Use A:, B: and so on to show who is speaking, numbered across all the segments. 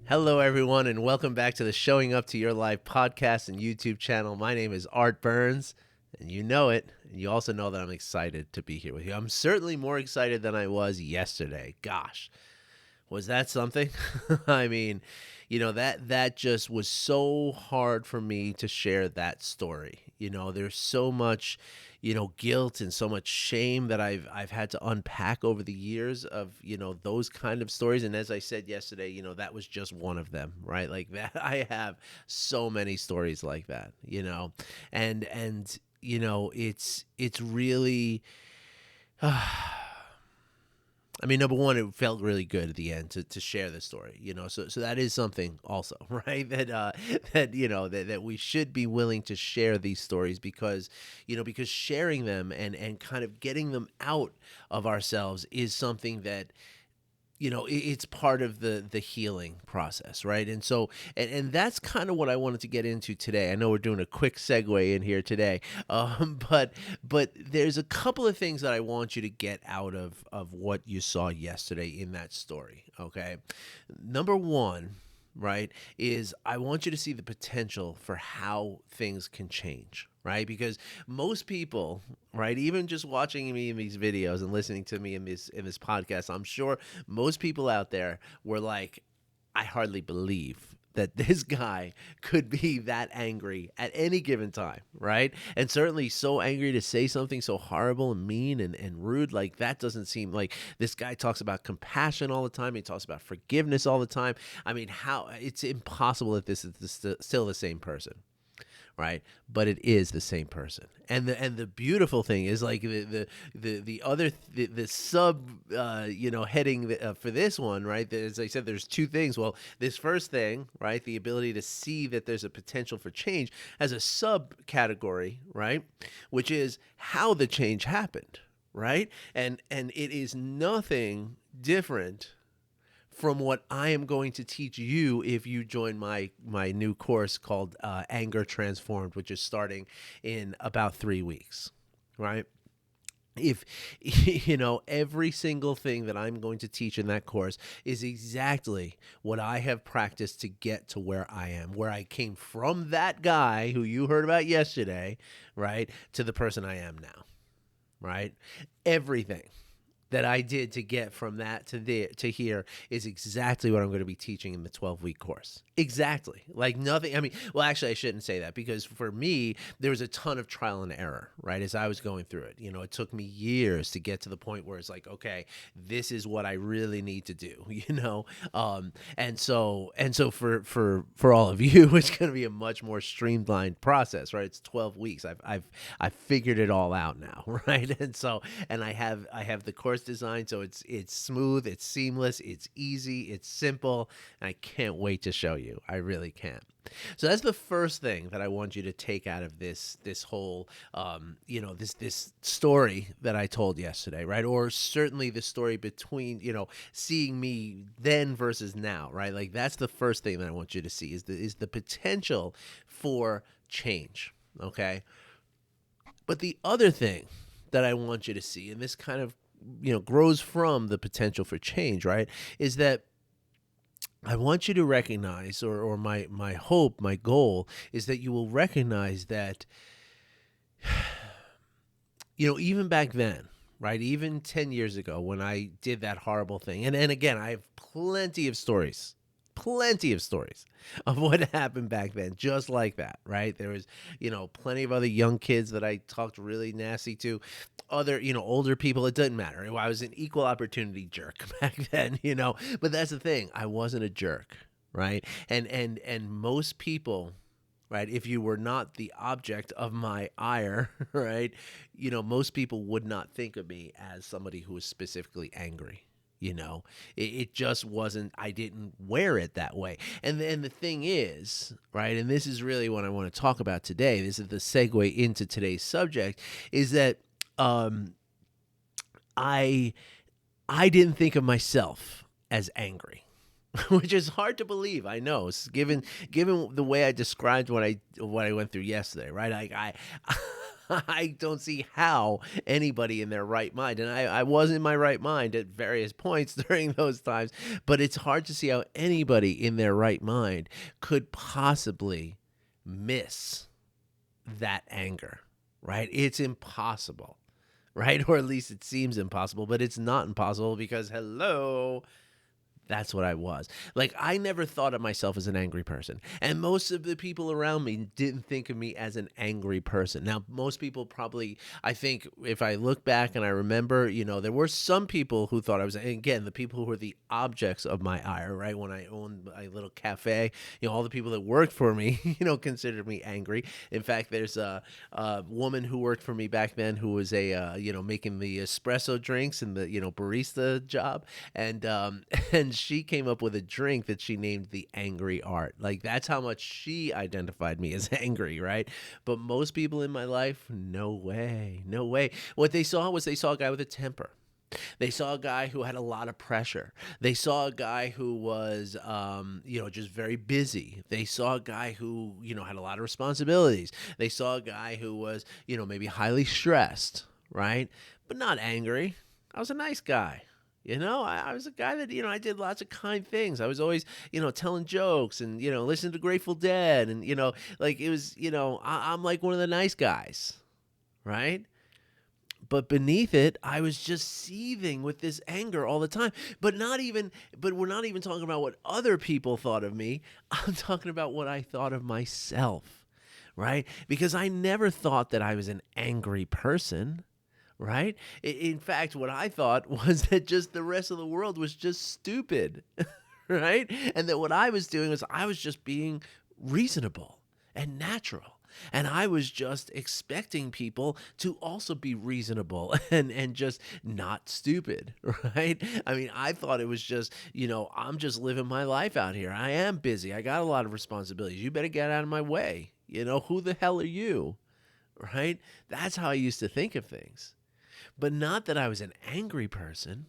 A: Hello, everyone, and welcome back to the Showing Up to Your Life podcast and YouTube channel. My name is Art Burns, and you know it. And you also know that I'm excited to be here with you. I'm certainly more excited than I was yesterday. Gosh, was that something? I mean, that just was so hard for me to share that story. There's so much, guilt and so much shame that I've had to unpack over the years of, those kind of stories. And as I said yesterday, that was just one of them, right? Like that I have so many stories like that, and it's really I mean, number one, it felt really good at the end to share the story, So that is something also, right? That we should be willing to share these stories because sharing them and kind of getting them out of ourselves is something that it's part of the healing process, right? And so and that's kind of what I wanted to get into today. I know we're doing a quick segue in here today, but there's a couple of things that I want you to get out of what you saw yesterday in that story. Okay, number one, right, is I want you to see the potential for how things can change, right? Because most people, right, even just watching me in these videos and listening to me in this podcast, I'm sure most people out there were like, I hardly believe that this guy could be that angry at any given time, right? And certainly so angry to say something so horrible and mean and rude. Like that doesn't seem like this guy talks about compassion all the time. He talks about forgiveness all the time. I mean, how it's impossible that this is still the same person, right? But it is the same person. And the beautiful thing is like the other the sub heading for this one, right? As I said, there's two things. Well, this first thing, right, the ability to see that there's a potential for change, as a subcategory, right, which is how the change happened, right? And it is nothing different from what I am going to teach you if you join my new course called Anger Transformed, which is starting in about 3 weeks, right? If every single thing that I'm going to teach in that course is exactly what I have practiced to get to where I am, where I came from that guy who you heard about yesterday, right, to the person I am now, right? Everything that I did to get from that to here is exactly what I'm going to be teaching in the 12-week course. Exactly. Like nothing. I mean, well, actually, I shouldn't say that because for me, there was a ton of trial and error, right? As I was going through it, it took me years to get to the point where it's like, okay, this is what I really need to do, and so for all of you, it's going to be a much more streamlined process, right? It's 12 weeks. I've figured it all out now, right? And I have the course design, so it's smooth, it's seamless, it's easy, it's simple, and I can't wait to show you. I really can't. So that's the first thing that I want you to take out of this whole this story that I told yesterday, right? Or certainly the story between seeing me then versus now, right? Like that's the first thing that I want you to see is the potential for change. Okay. But the other thing that I want you to see, and this kind of grows from the potential for change, right, is that I want you to recognize, or my hope, my goal is that you will recognize that, even back then, right, even 10 years ago when I did that horrible thing, and again, I have plenty of stories of what happened back then, just like that, right? There was, plenty of other young kids that I talked really nasty to, other, older people. It doesn't matter. I was an equal opportunity jerk back then, but that's the thing. I wasn't a jerk, right? And most people, right, if you were not the object of my ire, right, most people would not think of me as somebody who was specifically angry. It just wasn't, I didn't wear it that way. And then the thing is, right, and this is really what I want to talk about today, this is the segue into today's subject, is that I didn't think of myself as angry. Which is hard to believe, I know, given the way I described what I went through yesterday, right? I don't see how anybody in their right mind, and I was in my right mind at various points during those times, but it's hard to see how anybody in their right mind could possibly miss that anger, right? It's impossible, right? Or at least it seems impossible, but it's not impossible because, hello, that's what I was. Like, I never thought of myself as an angry person. And most of the people around me didn't think of me as an angry person. Now, most people probably, I think, if I look back and I remember, there were some people who thought I was, and again, the people who were the objects of my ire, right? When I owned my little cafe, all the people that worked for me, considered me angry. In fact, there's a woman who worked for me back then who was making the espresso drinks and the, barista job. And, and she came up with a drink that she named the Angry Art. Like, that's how much she identified me as angry, right? But most people in my life, no way, no way. What they saw was they saw a guy with a temper. They saw a guy who had a lot of pressure. They saw a guy who was, just very busy. They saw a guy who, had a lot of responsibilities. They saw a guy who was, maybe highly stressed, right? But not angry. I was a nice guy. I was a guy that, I did lots of kind things. I was always, telling jokes and, listening to Grateful Dead. And, like it was, I'm like one of the nice guys, right? But beneath it, I was just seething with this anger all the time. But we're not even talking about what other people thought of me. I'm talking about what I thought of myself, right? Because I never thought that I was an angry person. Right? In fact, what I thought was that just the rest of the world was just stupid, right? And that what I was doing was I was just being reasonable and natural. And I was just expecting people to also be reasonable and just not stupid, right? I mean, I thought it was just, I'm just living my life out here. I am busy. I got a lot of responsibilities. You better get out of my way. Who the hell are you? Right? That's how I used to think of things. But not that I was an angry person,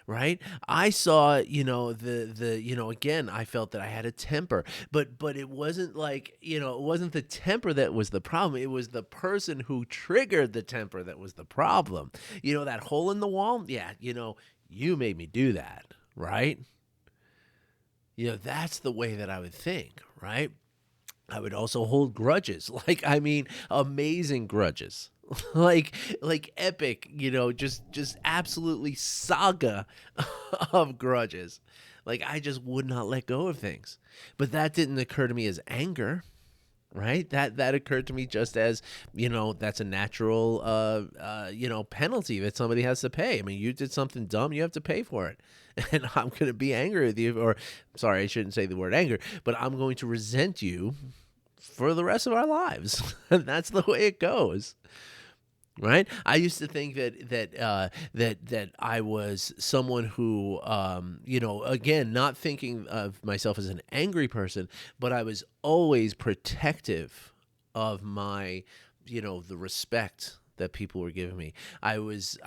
A: right? I saw, again, I felt that I had a temper, but it wasn't like, it wasn't the temper that was the problem. It was the person who triggered the temper that was the problem. That hole in the wall? Yeah, you made me do that, right? That's the way that I would think, right? I would also hold grudges, amazing grudges. like epic, just absolutely saga of grudges. Like, I just would not let go of things. But that didn't occur to me as anger, right? That occurred to me just as, that's a natural penalty that somebody has to pay. I mean, you did something dumb, you have to pay for it. And I'm going to be angry with you, or sorry, I shouldn't say the word anger, but I'm going to resent you for the rest of our lives. And that's the way it goes. Right? I used to think that I was someone who, again, not thinking of myself as an angry person, but I was always protective of my, the respect that people were giving me. I was,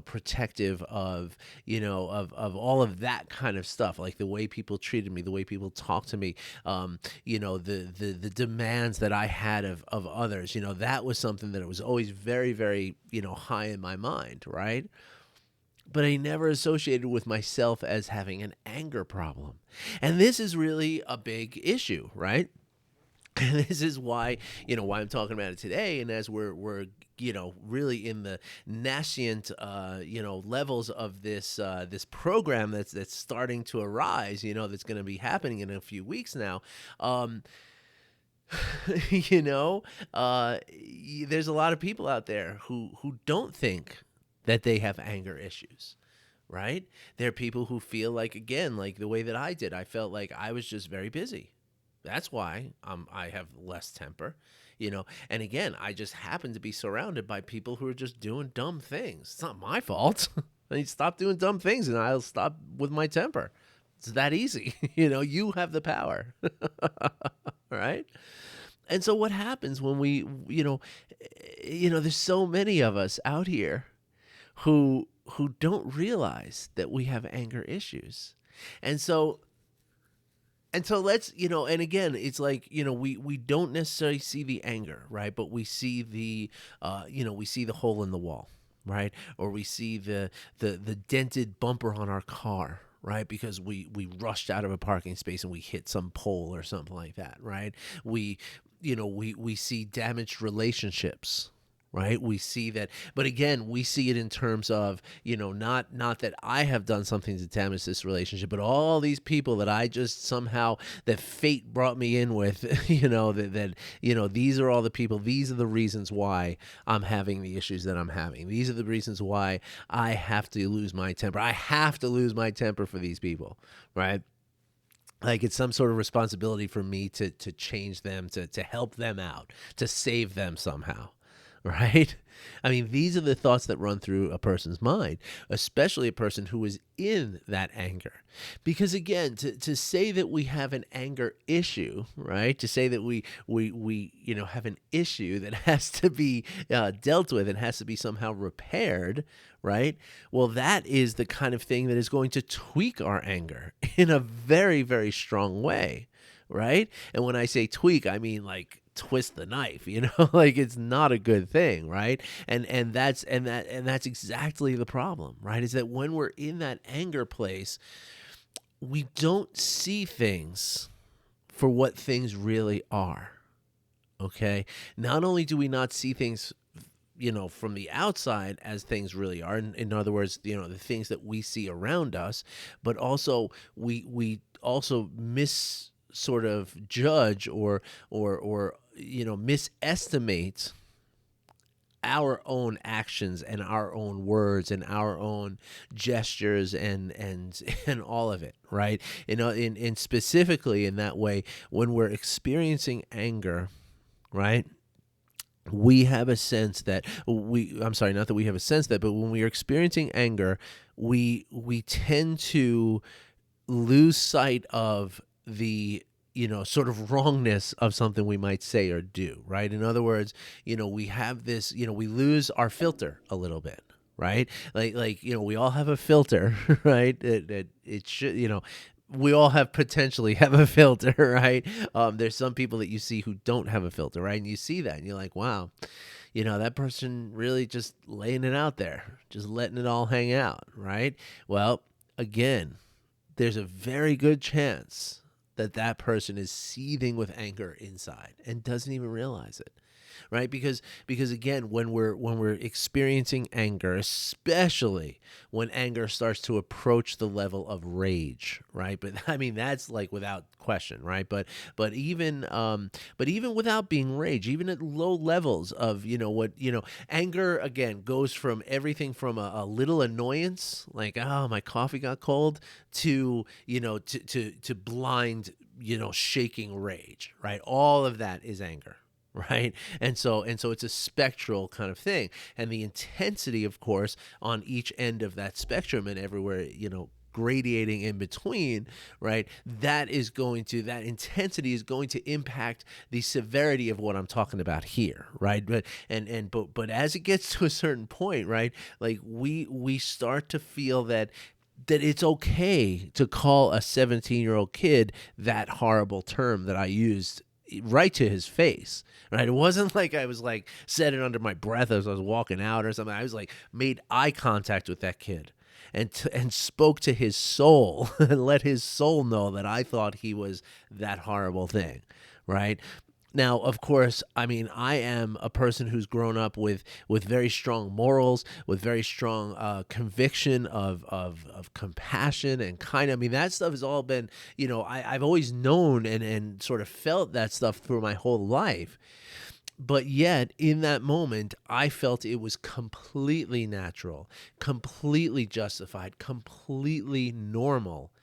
A: protective of, of all of that kind of stuff, like the way people treated me, the way people talked to me, the demands that I had of others. That was something that was always very, very, high in my mind, right? But I never associated with myself as having an anger problem. And this is really a big issue, right? And this is why, why I'm talking about it today. And as we're really in the nascent, levels of this program that's starting to arise, that's going to be happening in a few weeks now. There's a lot of people out there who don't think that they have anger issues. Right? There are people who feel like, again, like the way that I did, I felt like I was just very busy. That's why I have less temper, And again, I just happen to be surrounded by people who are just doing dumb things. It's not my fault. I need to stop doing dumb things, and I'll stop with my temper. It's that easy. You have the power, right? And so what happens when we, there's so many of us out here who don't realize that we have anger issues, and so. And so let's, and again, it's like, we don't necessarily see the anger, right? But we see we see the hole in the wall, right? Or we see the dented bumper on our car, right? Because we rushed out of a parking space and we hit some pole or something like that, right? We see damaged relationships, right? We see that, but again, we see it in terms of, not that I have done something to damage this relationship, but all these people that I just somehow, that fate brought me in with, these are all the people, these are the reasons why I'm having the issues that I'm having. These are the reasons why I have to lose my temper. I have to lose my temper for these people, right? Like it's some sort of responsibility for me to change them, to help them out, to save them somehow, right? I mean, these are the thoughts that run through a person's mind, especially a person who is in that anger. Because again, to say that we have an anger issue, right? To say that we have an issue that has to be dealt with and has to be somehow repaired, right? Well, that is the kind of thing that is going to tweak our anger in a very, very strong way, right? And when I say tweak, I mean like twist the knife, like it's not a good thing, right? And that's exactly the problem, right? Is that when we're in that anger place, we don't see things for what things really are. Okay? Not only do we not see things from the outside as things really are. In other words, the things that we see around us, but also we also sort of judge or misestimate our own actions and our own words and our own gestures and and all of it, right? In specifically in that way, when we're experiencing anger, right? We have a sense that I'm sorry, not that we have a sense that, but when we are experiencing anger, we tend to lose sight of the sort of wrongness of something we might say or do, right? In other words, we have this, we lose our filter a little bit, right? Like we all have a filter, right? It should, we all potentially have a filter, right? There's some people that you see who don't have a filter, right? And you see that and you're like, wow, that person really just laying it out there, just letting it all hang out, right? Well, again, there's a very good chance that person is seething with anger inside and doesn't even realize it, right? Because again, when we're experiencing anger, especially when anger starts to approach the level of rage, right? But I mean, that's like without question, right? But even without being rage, even at low levels of anger, again, goes from everything from a little annoyance, like, oh, my coffee got cold, to to blind shaking rage, right? All of that is anger, right? And so it's a spectral kind of thing, and the intensity, of course, on each end of that spectrum and everywhere gradiating in between, right? That intensity is going to impact the severity of what I'm talking about here, right? But as it gets to a certain point, right, like we start to feel that it's okay to call a 17-year-old kid that horrible term that I used right to his face, right? It wasn't like I was like said it under my breath as I was walking out or something. I was like made eye contact with that kid and spoke to his soul and let his soul know that I thought he was that horrible thing, right? Now, of course, I mean, I am a person who's grown up with very strong morals, with very strong conviction of compassion and kind. I mean, that stuff has all been, I've always known and sort of felt that stuff through my whole life. But yet, in that moment, I felt it was completely natural, completely justified, completely normal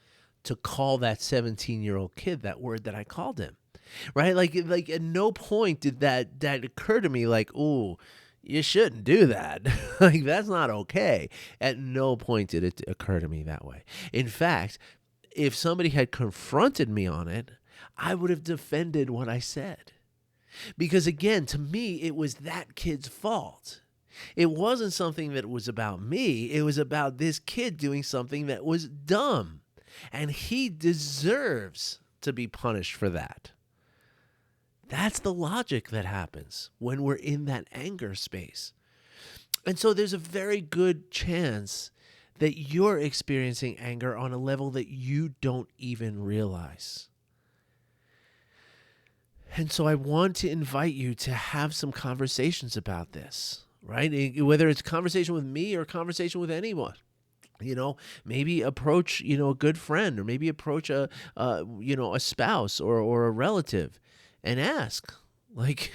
A: to call that 17-year-old kid that word that I called him. Right? Like at no point did that occur to me like, "Ooh, you shouldn't do that." Like that's not okay. At no point did it occur to me that way. In fact, if somebody had confronted me on it, I would have defended what I said. Because again, to me, it was that kid's fault. It wasn't something that was about me. It was about this kid doing something that was dumb. And he deserves to be punished for that. That's the logic that happens when we're in that anger space. And so there's a very good chance that you're experiencing anger on a level that you don't even realize. And so I want to invite you to have some conversations about this, right? Whether it's a conversation with me or a conversation with anyone. Maybe approach, a good friend, or maybe approach a spouse or a relative and ask, like,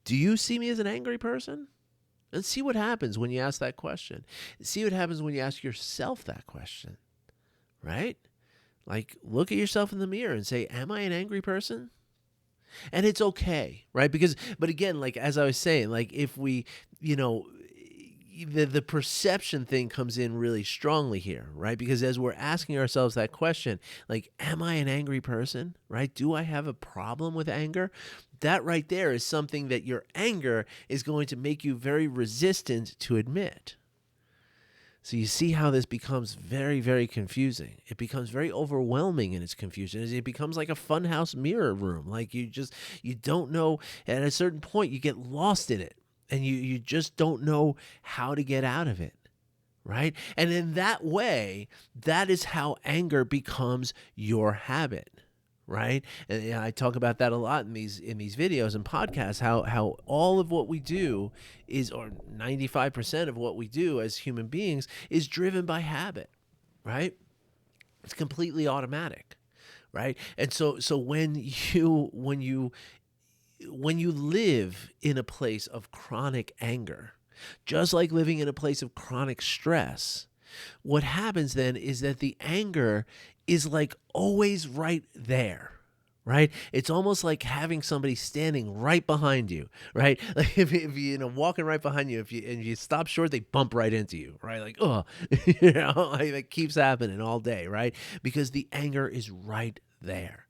A: do you see me as an angry person? And see what happens when you ask that question. See what happens when you ask yourself that question, right? Like, look at yourself in the mirror and say, am I an angry person? And it's okay, right? But again, like, as I was saying, like, if we, the perception thing comes in really strongly here, right? Because as we're asking ourselves that question, like, am I an angry person, right? Do I have a problem with anger? That right there is something that your anger is going to make you very resistant to admit. So you see how this becomes very, very confusing. It becomes very overwhelming in its confusion. It becomes like a funhouse mirror room. Like you don't know, at a certain point you get lost in it and you just don't know how to get out of it, right? And in that way, that is how anger becomes your habit. Right. And I talk about that a lot in these videos and podcasts, how all of what we do is, or 95% of what we do as human beings is driven by habit. Right. It's completely automatic. Right. And so when you live in a place of chronic anger, just like living in a place of chronic stress, what happens then is that the anger is like always right there, right? It's almost like having somebody standing right behind you, right? Like if you walking right behind you, if you stop short, they bump right into you, right? Like, oh, like that keeps happening all day, right? Because the anger is right there.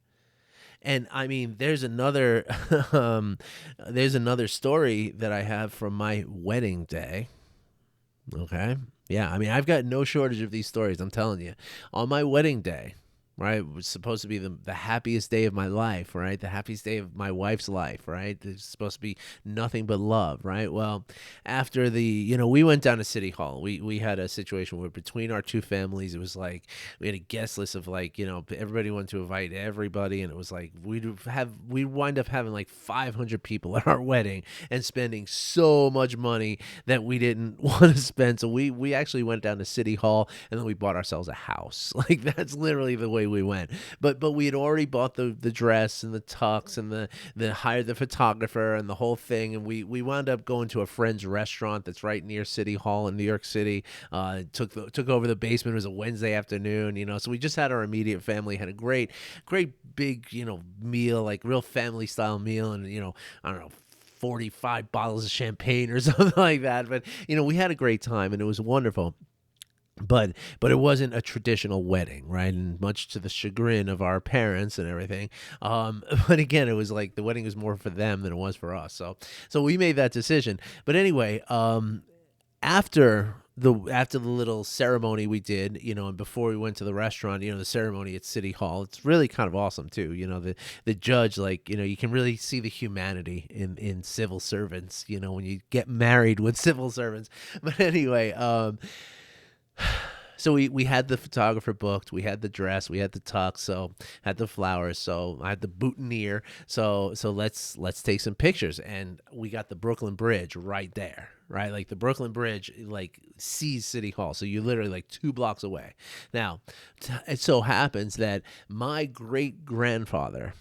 A: And I mean, there's another story that I have from my wedding day. Okay. Yeah, I mean, I've got no shortage of these stories, I'm telling you. On my wedding day, right, it was supposed to be the happiest day of my life, right? The happiest day of my wife's life, right? It's supposed to be nothing but love, right? Well, after we went down to City Hall. We had a situation where between our two families, it was like we had a guest list of like, everybody wanted to invite everybody, and it was like we'd wind up having like 500 people at our wedding and spending so much money that we didn't want to spend. So we actually went down to City Hall, and then we bought ourselves a house. Like that's literally the way we went. But we had already bought the dress and the tux and the hired the photographer and the whole thing, and we wound up going to a friend's restaurant that's right near City Hall in New York City. Took over the basement. It was a Wednesday afternoon, so we just had our immediate family, had a great big meal, like real family style meal, and I don't know, 45 bottles of champagne or something like that. But we had a great time, and it was wonderful. But it wasn't a traditional wedding, right? And much to the chagrin of our parents and everything. But again, it was like the wedding was more for them than it was for us. So we made that decision. But anyway, after the little ceremony we did, and before we went to the restaurant, the ceremony at City Hall, it's really kind of awesome too. The judge, like, you can really see the humanity in civil servants, when you get married with civil servants. But anyway, so we had the photographer booked, we had the dress, we had the tux, so had the flowers, so I had the boutonniere. So let's take some pictures, and we got the Brooklyn Bridge right there, right? Like the Brooklyn Bridge like sees City Hall, so you're literally like 2 blocks away. Now, it so happens that my great grandfather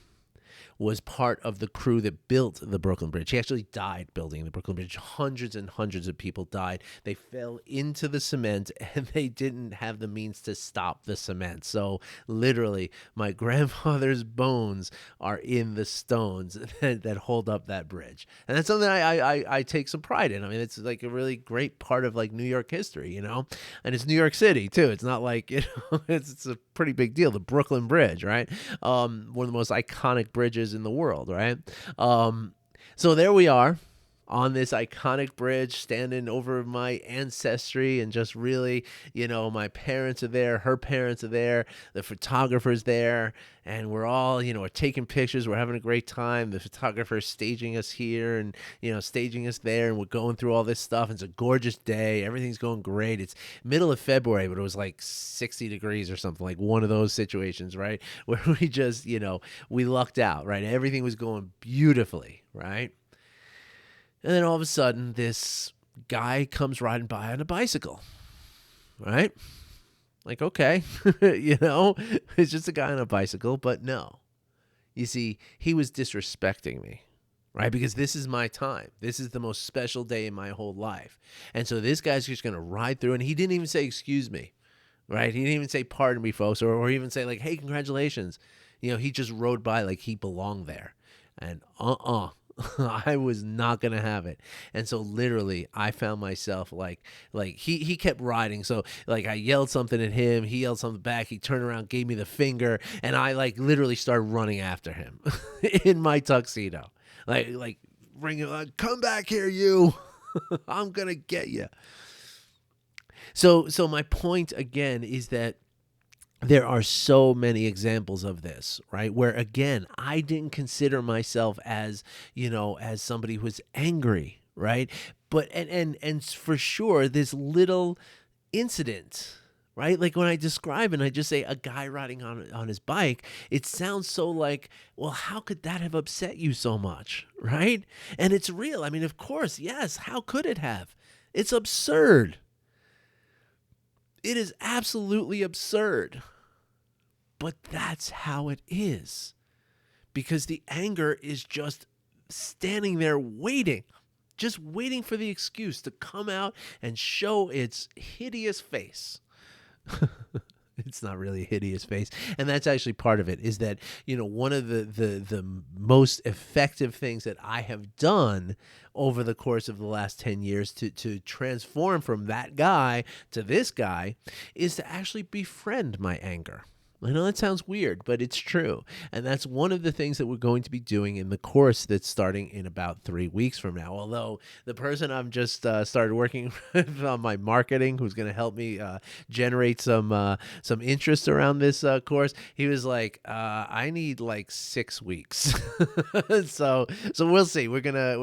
A: was part of the crew that built the Brooklyn Bridge. He actually died building the Brooklyn Bridge. Hundreds and hundreds of people died. They fell into the cement, and they didn't have the means to stop the cement. So literally, my grandfather's bones are in the stones that hold up that bridge. And that's something I take some pride in. I mean, it's like a really great part of like New York history, and it's New York City too. It's not like, it's a pretty big deal. The Brooklyn Bridge, right? One of the most iconic bridges in the world, right? So there we are. on this iconic bridge, standing over my ancestry, and just really, my parents are there, her parents are there, the photographer's there, and we're all, are taking pictures. We're having a great time. The photographer's staging us here and, staging us there, and we're going through all this stuff. It's a gorgeous day. Everything's going great. It's middle of February, but it was like 60 degrees or something, like one of those situations, right? Where we just, we lucked out, right? Everything was going beautifully, right? And then all of a sudden, this guy comes riding by on a bicycle, right? Like, okay, it's just a guy on a bicycle, but no. You see, he was disrespecting me, right? Because this is my time. This is the most special day in my whole life. And so this guy's just going to ride through, and he didn't even say, excuse me, right? He didn't even say, pardon me, folks, or even say, like, hey, congratulations. He just rode by like he belonged there. And I was not gonna have it. And so literally I found myself like he kept riding. So like I yelled something at him, he yelled something back, he turned around, gave me the finger, and I like literally started running after him in my tuxedo. Like ringing, come back here, you. I'm gonna get you. So my point again is that there are so many examples of this, right? Where again, I didn't consider myself as, as somebody who's angry, right? But and for sure, this little incident, right? Like when I describe and I just say a guy riding on his bike, it sounds so like, well, how could that have upset you so much, right? And it's real. I mean, of course, yes. How could it have? It's absurd. It is absolutely absurd. But that's how it is. Because the anger is just standing there waiting, just waiting for the excuse to come out and show its hideous face. It's not really a hideous face. And that's actually part of it, is that, one of the most effective things that I have done over the course of the last 10 years to transform from that guy to this guy is to actually befriend my anger. I know that sounds weird, but it's true. And that's one of the things that we're going to be doing in the course that's starting in about 3 weeks from now. Although the person I've just started working with on my marketing, who's going to help me generate some interest around this course, he was like, I need like 6 weeks. so we'll see. We're gonna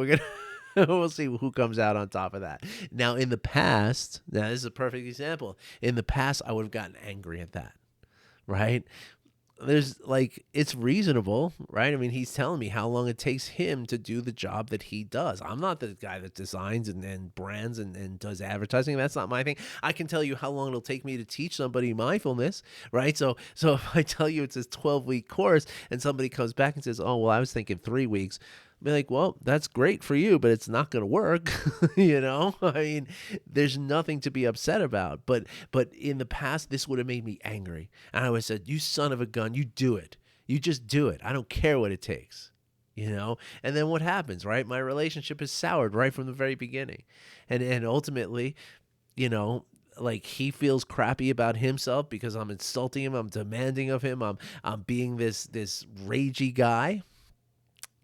A: we'll see who comes out on top of that. Now, in the past, now this is a perfect example. In the past, I would have gotten angry at that. Right? There's like, it's reasonable, right? I mean, he's telling me how long it takes him to do the job that he does. I'm not the guy that designs and brands and does advertising. That's not my thing. I can tell you how long it'll take me to teach somebody mindfulness, right? So if I tell you it's a 12-week course and somebody comes back and says, oh, well, I was thinking 3 weeks. Be like, well, that's great for you, but it's not going to work. I mean, there's nothing to be upset about. But in the past, this would have made me angry. And I would have said, you son of a gun, you do it. You just do it. I don't care what it takes. And then what happens, right? My relationship is soured right from the very beginning. And ultimately, like he feels crappy about himself because I'm insulting him. I'm demanding of him. I'm being this ragey guy.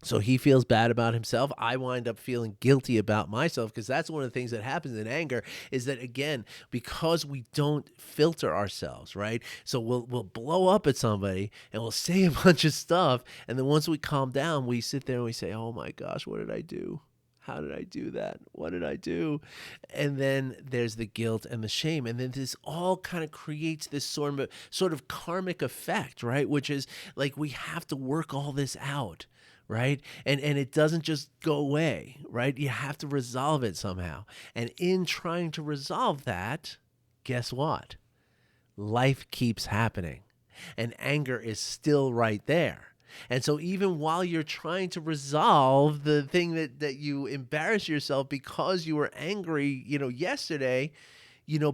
A: So he feels bad about himself. I wind up feeling guilty about myself, because that's one of the things that happens in anger, is that, again, because we don't filter ourselves, right? So we'll blow up at somebody and we'll say a bunch of stuff. And then once we calm down, we sit there and we say, oh my gosh, what did I do? How did I do that? What did I do? And then there's the guilt and the shame. And then this all kind of creates this sort of karmic effect, right? Which is like, we have to work all this out. Right? And it doesn't just go away, right? You have to resolve it somehow. And in trying to resolve that, guess what? Life keeps happening. And anger is still right there. And so even while you're trying to resolve the thing that you embarrass yourself because you were angry, yesterday,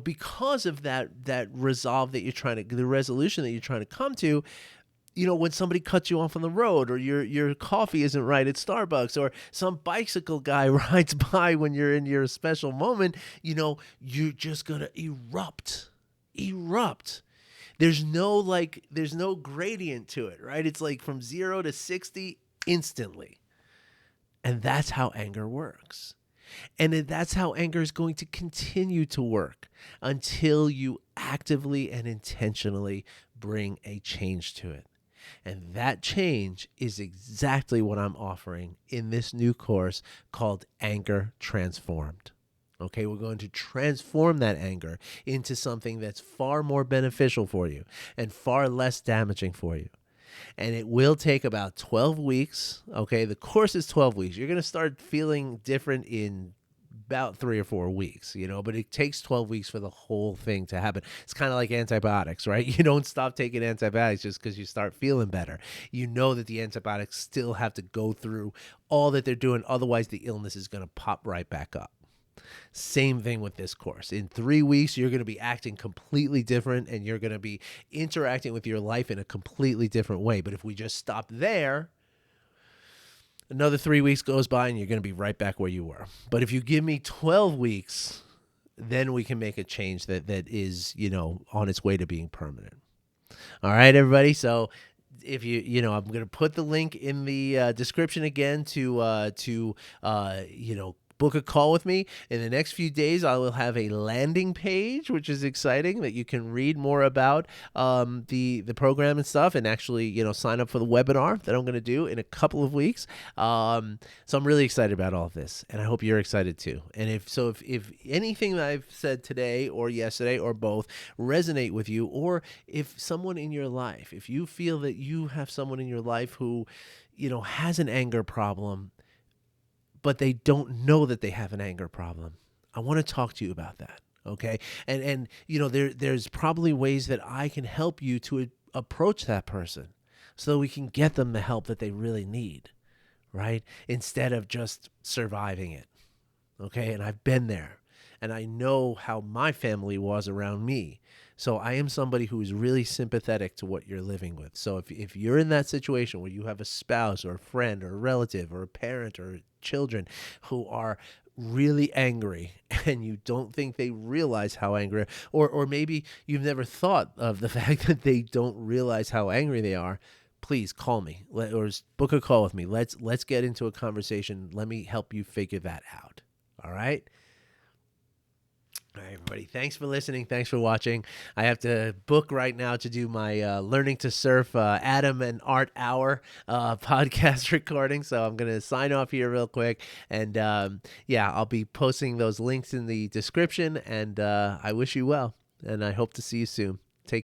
A: because of that resolve that the resolution that you're trying to come to, when somebody cuts you off on the road, or your coffee isn't right at Starbucks, or some bicycle guy rides by when you're in your special moment, you're just going to erupt. There's no gradient to it, right? It's like from 0 to 60 instantly. And that's how anger works. And that's how anger is going to continue to work until you actively and intentionally bring a change to it. And that change is exactly what I'm offering in this new course called Anger Transformed. Okay, we're going to transform that anger into something that's far more beneficial for you and far less damaging for you. And it will take about 12 weeks. Okay, the course is 12 weeks. You're going to start feeling different in about 3 or 4 weeks, but it takes 12 weeks for the whole thing to happen. It's kind of like antibiotics, right? You don't stop taking antibiotics just because you start feeling better. You know that the antibiotics still have to go through all that they're doing. Otherwise, the illness is going to pop right back up. Same thing with this course. In 3 weeks, you're going to be acting completely different and you're going to be interacting with your life in a completely different way. But if we just stop there, another 3 weeks goes by and you're going to be right back where you were. But if you give me 12 weeks, then we can make a change that is, on its way to being permanent. All right, everybody. So if I'm going to put the link in the description again to book a call with me. In the next few days, I will have a landing page, which is exciting, that you can read more about the program and stuff, and actually, sign up for the webinar that I'm going to do in a couple of weeks. So I'm really excited about all of this, and I hope you're excited too. And if anything that I've said today or yesterday or both resonate with you, or if someone in your life, if you feel that you have someone in your life who, has an anger problem, but they don't know that they have an anger problem, I want to talk to you about that. Okay. And there's probably ways that I can help you to approach that person so we can get them the help that they really need, right? Instead of just surviving it. Okay. And I've been there and I know how my family was around me. So I am somebody who is really sympathetic to what you're living with. So if you're in that situation where you have a spouse or a friend or a relative or a parent or children who are really angry and you don't think they realize how angry, or maybe you've never thought of the fact that they don't realize how angry they are, please call me or book a call with me. Let's get into a conversation. Let me help you figure that out. All right. All right, everybody. Thanks for listening. Thanks for watching. I have to book right now to do my Learning to Surf Adam and Art Hour podcast recording. So I'm going to sign off here real quick. And I'll be posting those links in the description. And I wish you well. And I hope to see you soon.